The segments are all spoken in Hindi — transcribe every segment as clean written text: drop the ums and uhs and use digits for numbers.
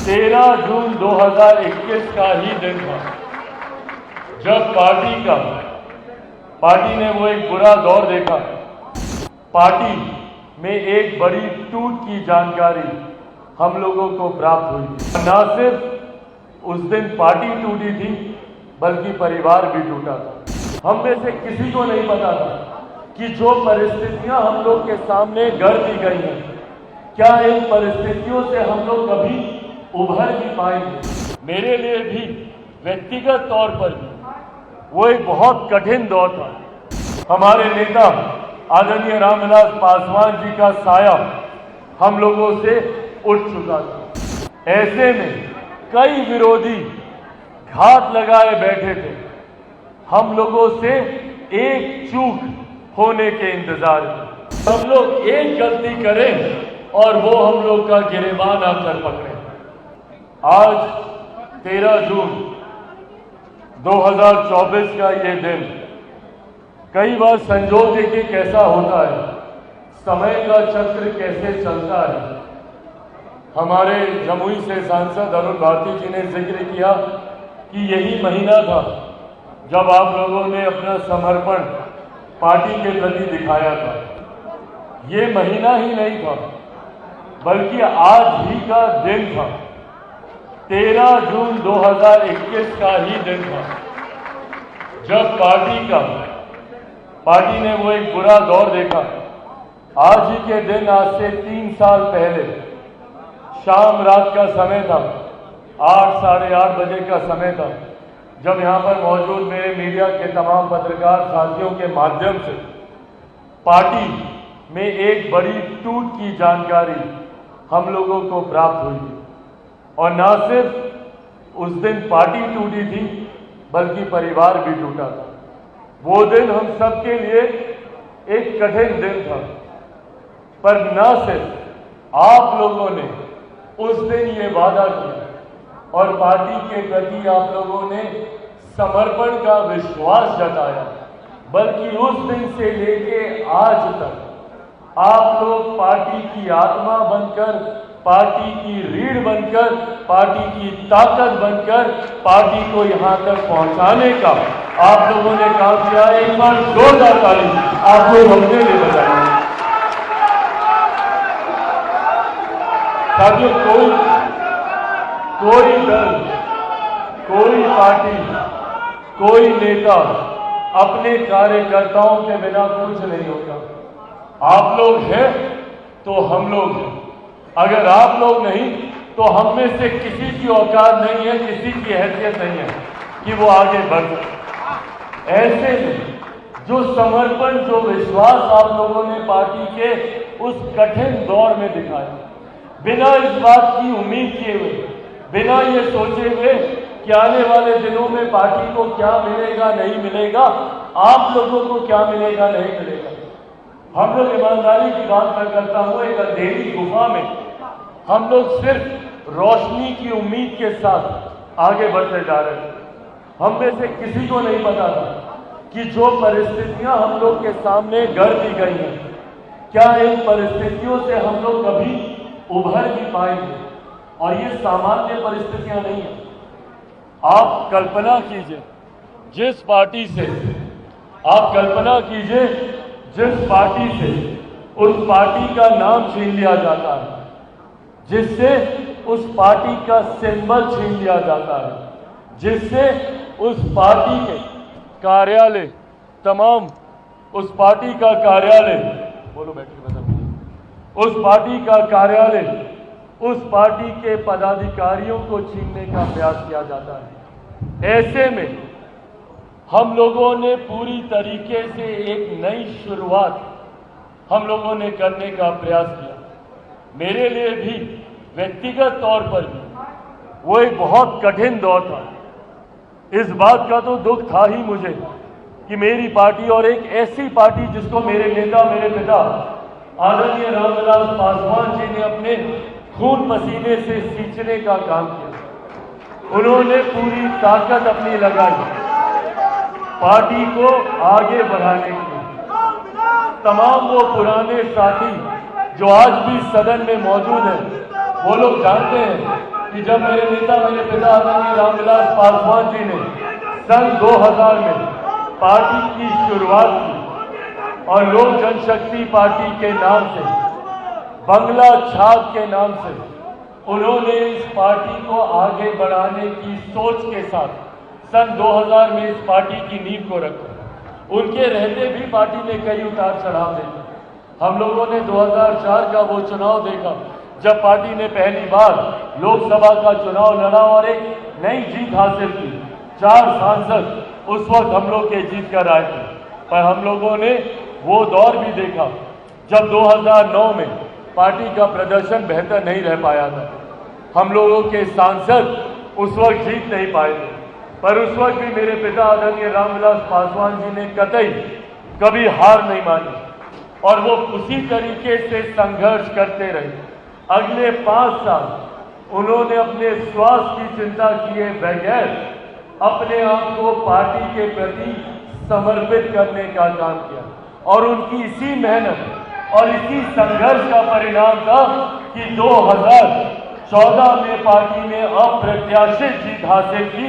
13 जून 2021 का ही दिन था जब पार्टी ने वो एक बुरा दौर देखा। पार्टी में एक बड़ी टूट की जानकारी हम लोगों को प्राप्त हुई। न सिर्फ उस दिन पार्टी टूटी थी बल्कि परिवार भी टूटा था। हम में से किसी को नहीं पता था कि जो परिस्थितियां हम लोग के सामने गढ़ दी गई हैं, क्या इन परिस्थितियों से हम लोग कभी उभर भी पाएंगे। मेरे लिए भी व्यक्तिगत तौर पर भी वो एक बहुत कठिन दौर था। हमारे नेता आदरणीय रामविलास पासवान जी का साया हम लोगों से उठ चुका था। ऐसे में कई विरोधी घात लगाए बैठे थे। हम लोगों से एक चूक होने के इंतजार में हम लोग एक गलती करें और वो हम लोग का गिरेबान आकर पकड़े। आज 13 जून 2024 का ये दिन, कई बार संजोग देखिए कैसा होता है, समय का चक्र कैसे चलता है। हमारे जमुई से सांसद अरुण भारती जी ने जिक्र किया कि यही महीना था जब आप लोगों ने अपना समर्पण पार्टी के प्रति दिखाया था। ये महीना ही नहीं था बल्कि आज ही का दिन था। 13 जून 2021 का ही दिन था जब पार्टी ने वो एक बुरा दौर देखा। आज ही के दिन, आज से 3 साल पहले शाम रात का समय था, 8 साढ़े 8 बजे का समय था, जब यहाँ पर मौजूद मेरे मीडिया के तमाम पत्रकार साथियों के माध्यम से पार्टी में एक बड़ी टूट की जानकारी हम लोगों को प्राप्त हुई। और न सिर्फ उस दिन पार्टी टूटी थी बल्कि परिवार भी टूटा था। वो दिन हम सबके लिए एक कठिन दिन था, पर न सिर्फ आप लोगों ने उस दिन ये वादा किया और पार्टी के प्रति आप लोगों ने समर्पण का विश्वास जताया, बल्कि उस दिन से लेके आज तक आप लोग पार्टी की आत्मा बनकर, पार्टी की रीढ़ बनकर, पार्टी की ताकत बनकर पार्टी को यहां तक पहुंचाने का आप लोगों ने काम किया। एक बार जोरदार ताली आप लोग अपने लिए बजाएंगे। साथियों, कोई दल, कोई पार्टी, कोई नेता अपने कार्यकर्ताओं के बिना कुछ नहीं होता। आप लोग हैं तो हम लोग हैं। अगर आप लोग नहीं तो हम में से किसी की औकात नहीं है, किसी की हैसियत नहीं है कि वो आगे बढ़ सके। ऐसे में जो समर्पण, जो विश्वास आप लोगों ने पार्टी के उस कठिन दौर में दिखाया, बिना इस बात की उम्मीद किए हुए, बिना ये सोचे हुए कि आने वाले दिनों में पार्टी को क्या मिलेगा नहीं मिलेगा, आप लोगों को क्या मिलेगा नहीं मिलेगा, हम लोग ईमानदारी की बात न करता हुए एक अंधेरी गुफा में हम लोग सिर्फ रोशनी की उम्मीद के साथ आगे बढ़ते जा रहे हैं। हम में से किसी को नहीं पता था कि जो परिस्थितियां हम लोग के सामने गढ़ दी गई हैं, क्या इन परिस्थितियों से हम लोग कभी उभर भी पाएंगे। और ये सामान्य परिस्थितियां नहीं है। आप कल्पना कीजिए जिस पार्टी से उस पार्टी का नाम छीन लिया जाता है, जिससे उस पार्टी का सिंबल छीन लिया जाता है, जिससे उस पार्टी के कार्यालय, तमाम उस पार्टी का कार्यालय, बोलो बैठ के बता, उस पार्टी का कार्यालय, उस पार्टी के पदाधिकारियों को छीनने का प्रयास किया जाता है। ऐसे में हम लोगों ने पूरी तरीके से एक नई शुरुआत हम लोगों ने करने का प्रयास किया। मेरे लिए भी व्यक्तिगत तौर पर भी वो एक बहुत कठिन दौर था। इस बात का तो दुख था ही मुझे कि मेरी पार्टी और एक ऐसी पार्टी जिसको मेरे नेता, मेरे पिता आदरणीय रामविलास पासवान जी ने अपने खून पसीने से सींचने का काम किया। उन्होंने पूरी ताकत अपनी लगाई पार्टी को आगे बढ़ाने के लिए। तमाम वो पुराने साथी जो आज भी सदन में मौजूद हैं, वो लोग जानते हैं कि जब मेरे नेता, मेरे पिता आदरणीय रामविलास पासवान जी ने सन 2000 में पार्टी की शुरुआत की और लोक जनशक्ति पार्टी के नाम से, बंगला छाप के नाम से उन्होंने इस पार्टी को आगे बढ़ाने की सोच के साथ सन 2000 में इस पार्टी की नींव को रखा। उनके रहते भी पार्टी ने कई उतार चढ़ाव देखे। हम लोगों ने 2004 का वो चुनाव देखा जब पार्टी ने पहली बार लोकसभा का चुनाव लड़ा और एक नई जीत हासिल की। 4 सांसद उस वक्त हम लोग के जीत कर आए थे, पर हम लोगों ने वो दौर भी देखा जब 2009 में पार्टी का प्रदर्शन बेहतर नहीं रह पाया था। हम लोगों के सांसद उस वक्त जीत नहीं पाए थे, पर उस वक्त भी मेरे पिता आदरणीय रामविलास पासवान जी ने कतई कभी हार नहीं मानी और वो उसी तरीके से संघर्ष करते रहे। अगले 5 साल उन्होंने अपने स्वास्थ्य की चिंता किए बगैर अपने आप को पार्टी के प्रति समर्पित करने का काम किया और उनकी इसी मेहनत और इसी संघर्ष का परिणाम था कि 2014 में पार्टी ने अप्रत्याशित जीत हासिल की।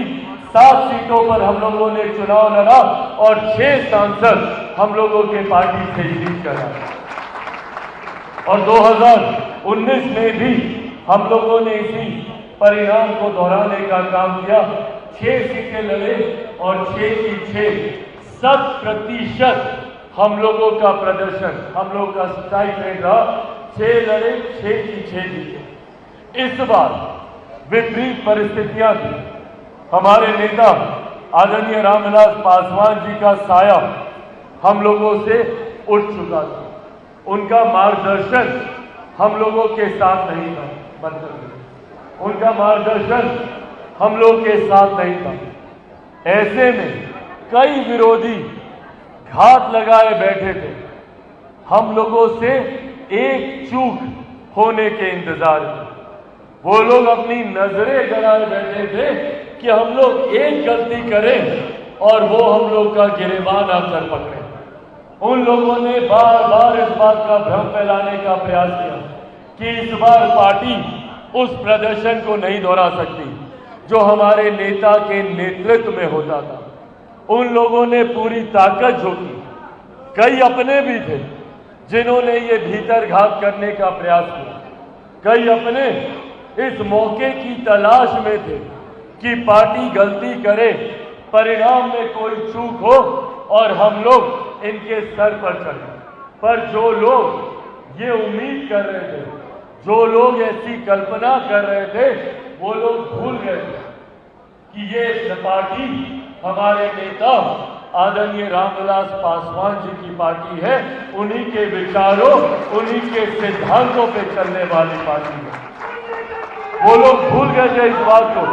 7 सीटों पर हम लोगों ने चुनाव लड़ा और 6 सांसद हम लोगों के पार्टी से जीत कर आए। और 2019 में भी हम लोगों ने इसी परिणाम को दोहराने का काम किया। 6 सीटें लड़े और 6 की 6 100% हम लोगों का प्रदर्शन, हम लोग का स्ट्राइक रेट रहा। 6 लड़े, 6 की 6 जीते। इस बार विपरीत परिस्थितियां थी। हमारे नेता आदरणीय रामविलास पासवान जी का साया हम लोगों से उठ चुका था। उनका मार्गदर्शन हम लोगों के साथ नहीं था, मतलब उनका मार्गदर्शन हम लोग के साथ नहीं था। ऐसे में कई विरोधी घात लगाए बैठे थे। हम लोगों से एक चूक होने के इंतजार में वो लोग अपनी नजरें गड़ाए बैठे थे कि हम लोग एक गलती करें और वो हम लोग का गिरेबान आकर पकड़े। उन लोगों ने बार बार इस बात का भ्रम फैलाने का प्रयास किया कि इस बार पार्टी उस प्रदर्शन को नहीं दोहरा सकती जो हमारे नेता के नेतृत्व में होता था। उन लोगों ने पूरी ताकत झोंकी। कई अपने भी थे जिन्होंने ये भीतर घात करने का प्रयास किया। कई अपने इस मौके की तलाश में थे कि पार्टी गलती करे, परिणाम में कोई चूक हो और हम लोग इनके सर पर चढ़े। पर जो लोग ये उम्मीद कर रहे थे, जो लोग ऐसी कल्पना कर रहे थे, वो लोग भूल गए थे कि ये पार्टी हमारे नेता आदरणीय रामविलास पासवान जी की पार्टी है। उन्हीं के विचारों, उन्हीं के सिद्धांतों पे चलने वाली पार्टी है। वो लोग भूल गए थे इस बात को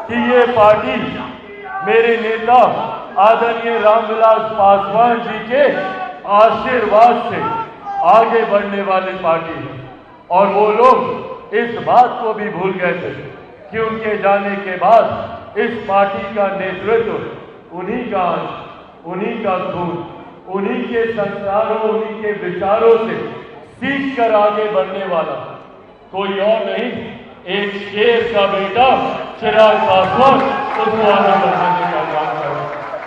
कि ये पार्टी मेरे नेता आदरणीय रामविलास पासवान जी के आशीर्वाद से आगे बढ़ने वाली पार्टी है। और वो लोग इस बात को भी भूल गए थे कि उनके जाने के बाद इस पार्टी का नेतृत्व उन्हीं का अंश, उन्हीं का खून, उन्हीं के संस्कारों, उन्हीं के विचारों से सीख कर आगे बढ़ने वाला कोई और नहीं, एक शेर का बेटा चिराग पासवान उसको आगे बढ़ने